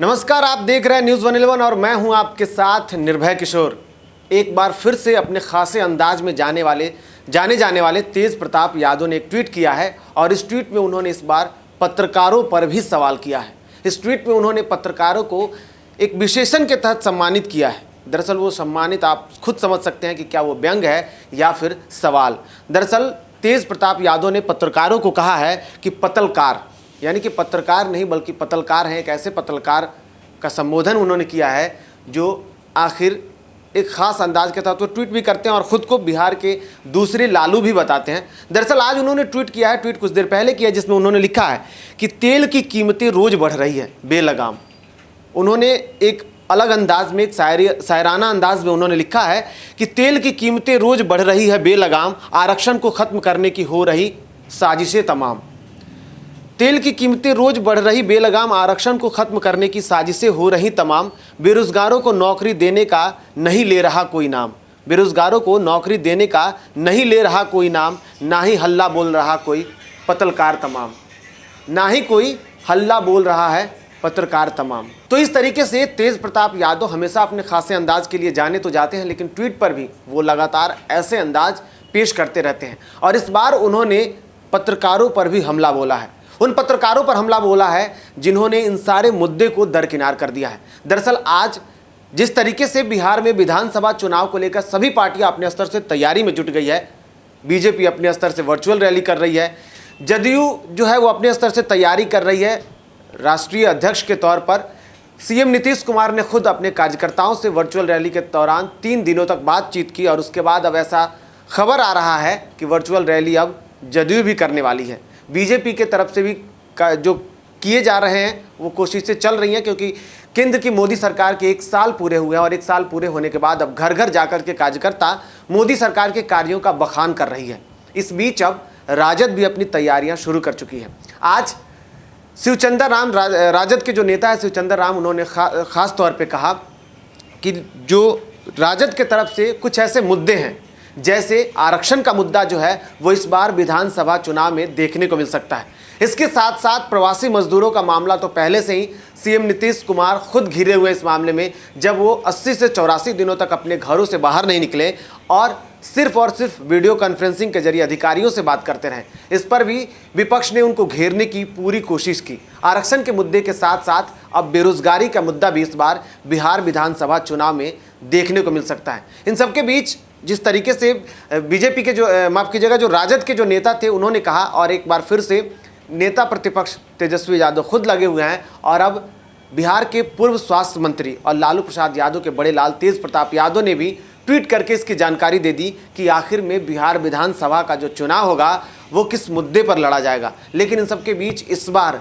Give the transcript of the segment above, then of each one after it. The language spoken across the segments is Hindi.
नमस्कार, आप देख रहे हैं न्यूज़ 111 और मैं हूं आपके साथ निर्भय किशोर। एक बार फिर से अपने खासे अंदाज में जाने जाने वाले तेज प्रताप यादव ने एक ट्वीट किया है और इस ट्वीट में उन्होंने इस बार पत्रकारों पर भी सवाल किया है। इस ट्वीट में उन्होंने पत्रकारों को एक विशेषण के तहत सम्मानित किया है। दरअसल वो सम्मानित आप खुद समझ सकते हैं कि क्या वो व्यंग है या फिर सवाल। दरअसल तेज प्रताप यादव ने पत्रकारों को कहा है कि पतलकार, यानी कि पत्रकार नहीं बल्कि पतलकार हैं। एक ऐसे पतलकार का संबोधन उन्होंने किया है जो आखिर एक ख़ास अंदाज के साथ वो ट्वीट भी करते हैं और ख़ुद को बिहार के दूसरे लालू भी बताते हैं। दरअसल आज उन्होंने ट्वीट किया है, ट्वीट कुछ देर पहले किया, जिसमें उन्होंने लिखा है कि तेल की कीमतें रोज़ बढ़ रही है बेलगाम। उन्होंने एक अलग अंदाज में, एक शायराना अंदाज में उन्होंने लिखा है कि तेल की कीमतें रोज़ बढ़ रही है बेलगाम, आरक्षण को ख़त्म करने की हो रही साजिशें तमाम। तेल की कीमतें रोज बढ़ रही बेलगाम, आरक्षण को खत्म करने की साजिशें हो रही तमाम। बेरोजगारों को नौकरी देने का नहीं ले रहा कोई नाम। बेरोजगारों को नौकरी देने का नहीं ले रहा कोई नाम, ना ही हल्ला बोल रहा कोई पत्रकार तमाम। ना ही कोई हल्ला बोल रहा है पत्रकार तमाम। तो इस तरीके से तेज प्रताप यादव हमेशा अपने खासे अंदाज के लिए जाने तो जाते हैं, लेकिन ट्वीट पर भी वो लगातार ऐसे अंदाज पेश करते रहते हैं। और इस बार उन्होंने पत्रकारों पर भी हमला बोला है। उन पत्रकारों पर हमला बोला है जिन्होंने इन सारे मुद्दे को दरकिनार कर दिया है। दरअसल आज जिस तरीके से बिहार में विधानसभा चुनाव को लेकर सभी पार्टियां अपने स्तर से तैयारी में जुट गई है, बीजेपी अपने स्तर से वर्चुअल रैली कर रही है, जदयू जो है वो अपने स्तर से तैयारी कर रही है। राष्ट्रीय अध्यक्ष के तौर पर सीएम नीतीश कुमार ने खुद अपने कार्यकर्ताओं से वर्चुअल रैली के दौरान 3 दिनों तक बातचीत की और उसके बाद अब ऐसा खबर आ रहा है कि वर्चुअल रैली अब जदयू भी करने वाली है। बीजेपी के तरफ से भी जो किए जा रहे हैं वो कोशिशें चल रही हैं, क्योंकि केंद्र की मोदी सरकार के 1 साल पूरे हुए हैं और 1 साल पूरे होने के बाद अब घर घर जाकर के कार्यकर्ता मोदी सरकार के कार्यों का बखान कर रही है। इस बीच अब राजद भी अपनी तैयारियां शुरू कर चुकी है। आज शिवचंद्र राम, राजद के जो नेता है शिवचंद्र राम, उन्होंने खास तौर पे कहा कि जो राजद के तरफ से कुछ ऐसे मुद्दे हैं, जैसे आरक्षण का मुद्दा जो है वो इस बार विधानसभा चुनाव में देखने को मिल सकता है। इसके साथ साथ प्रवासी मजदूरों का मामला तो पहले से ही सीएम नीतीश कुमार खुद घिरे हुए इस मामले में, जब वो 80 से 84 दिनों तक अपने घरों से बाहर नहीं निकले और सिर्फ वीडियो कॉन्फ्रेंसिंग के जरिए अधिकारियों से बात करते रहे। इस पर भी विपक्ष ने उनको घेरने की पूरी कोशिश की। आरक्षण के मुद्दे के साथ साथ अब बेरोजगारी का मुद्दा भी इस बार बिहार विधानसभा चुनाव में देखने को मिल सकता है। इन सबके बीच जिस तरीके से बीजेपी के जो माफ़ कीजिएगा जो राजद के जो नेता थे उन्होंने कहा, और एक बार फिर से नेता प्रतिपक्ष तेजस्वी यादव खुद लगे हुए हैं और अब बिहार के पूर्व स्वास्थ्य मंत्री और लालू प्रसाद यादव के बड़े लाल तेज प्रताप यादव ने भी ट्वीट करके इसकी जानकारी दे दी कि आखिर में बिहार विधानसभा का जो चुनाव होगा वो किस मुद्दे पर लड़ा जाएगा। लेकिन इन सबके बीच इस बार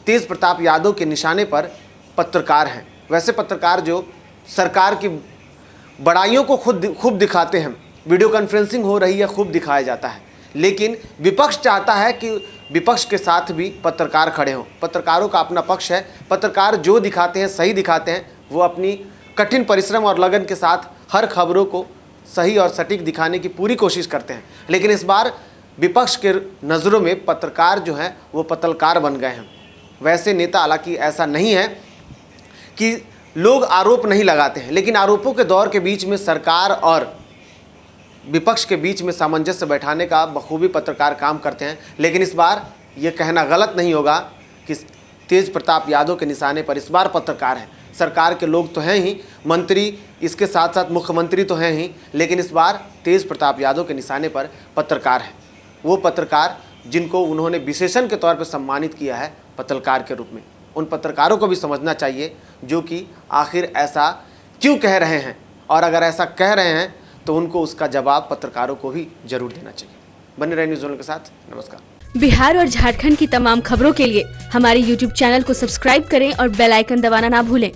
तेज प्रताप यादव के निशाने पर पत्रकार हैं। वैसे पत्रकार जो सरकार की बड़ाइयों को खूब दिखाते हैं, वीडियो कॉन्फ्रेंसिंग हो रही है खूब दिखाया जाता है, लेकिन विपक्ष चाहता है कि विपक्ष के साथ भी पत्रकार खड़े हों। पत्रकारों का अपना पक्ष है, पत्रकार जो दिखाते हैं सही दिखाते हैं, वो अपनी कठिन परिश्रम और लगन के साथ हर खबरों को सही और सटीक दिखाने की पूरी कोशिश करते हैं। लेकिन इस बार विपक्ष के नज़रों में पत्रकार जो हैं वो पतलकार बन गए हैं। वैसे नेता, हालांकि ऐसा नहीं है कि लोग आरोप नहीं लगाते हैं, लेकिन आरोपों के दौर के बीच में सरकार और विपक्ष के बीच में सामंजस्य बैठाने का बखूबी पत्रकार काम करते हैं। लेकिन इस बार ये कहना गलत नहीं होगा कि तेज प्रताप यादव के निशाने पर इस बार पत्रकार हैं। सरकार के लोग तो हैं ही, मंत्री, इसके साथ साथ मुख्यमंत्री तो हैं ही, लेकिन इस बार तेज प्रताप यादव के निशाने पर पत्रकार हैं। वो पत्रकार जिनको उन्होंने विशेषण के तौर पर सम्मानित किया है पत्रकार के रूप में। उन पत्रकारों को भी समझना चाहिए जो कि आखिर ऐसा क्यों कह रहे हैं, और अगर ऐसा कह रहे हैं तो उनको उसका जवाब पत्रकारों को भी जरूर देना चाहिए। बने रहे न्यूज़ 1 के साथ। नमस्कार। बिहार और झारखंड की तमाम खबरों के लिए हमारे YouTube चैनल को सब्सक्राइब करें और बेल आइकन दबाना ना भूलें।